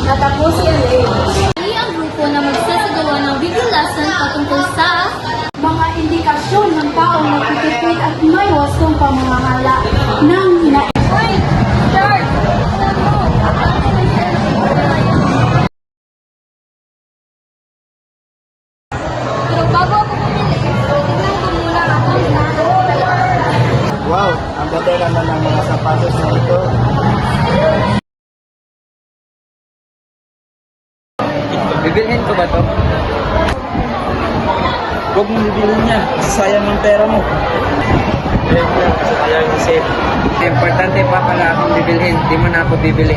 Natapusin rin. Muli ang grupo na magsasagawa ng video lesson patungkol sa Mga indikasyon ng taong nagtitipid at may wastong pamamahala ng Pero bago ako pumili, tignan ko muna ang Wow, ang ganda naman ng mga sapatos na ito. Bibilhin ko ba to? Huwag mong bibilhin niya. Sayang ng pera mo. Sayang yung sale. Importante pa pala akong bibilhin. Di mo na ako bibili.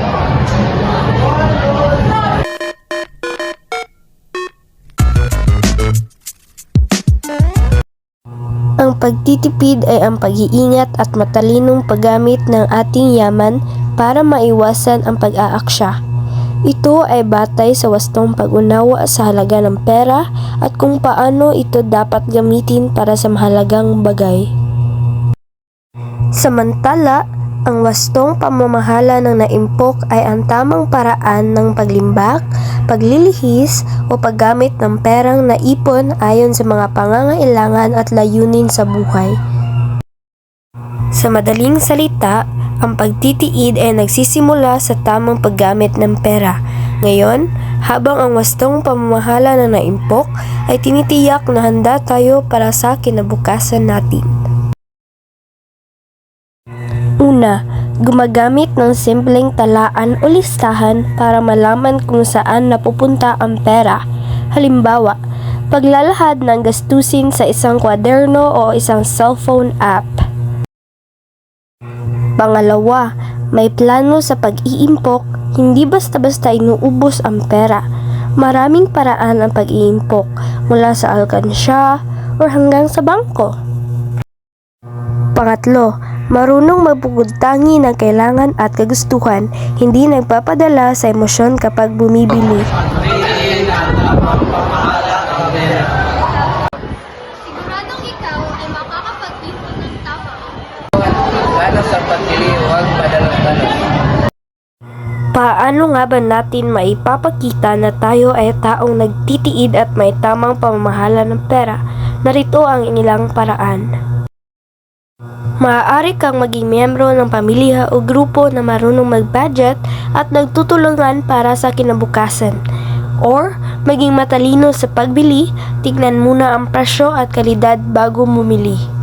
Ang pagtitipid ay ang pag-iingat at matalinong paggamit ng ating yaman para maiwasan ang pag-aaksya. Ito ay batay sa wastong pag-unawa sa halaga ng pera at kung paano ito dapat gamitin para sa mahalagang bagay. Samantala, ang wastong pamamahala ng naimpok ay ang tamang paraan ng paglimbak, paglilihis o paggamit ng perang naipon ayon sa mga pangangailangan at layunin sa buhay. Sa madaling salita, ang pagtitiid ay nagsisimula sa tamang paggamit ng pera. Ngayon, habang ang wastong pamamahala ng naimpok ay tinitiyak na handa tayo para sa kinabukasan natin. Una, gumagamit ng simpleng talaan o listahan para malaman kung saan napupunta ang pera. Halimbawa, paglalahad ng gastusin sa isang kwaderno o isang cellphone app. Pangalawa, may plano sa pag-iimpok, hindi basta-basta inuubos ang pera. Maraming paraan ang pag-iimpok, mula sa alkansya o hanggang sa bangko. Pangatlo, marunong magpugod-tangi ng kailangan at kagustuhan, hindi nagpapadala sa emosyon kapag bumibili. Siguradong ikaw ay makakapag-ipon ng tama. Lalo sa pagpili, huwag madalas-dalas. Paano nga ba natin maipapakita na tayo ay taong nagtitiid at may tamang pamamahala ng pera? Narito ang ilang paraan. Maaari kang maging miyembro ng pamilya o grupo na marunong mag-budget at nagtutulungan para sa kinabukasan. Or, maging matalino sa pagbili, tignan muna ang presyo at kalidad bago bumili.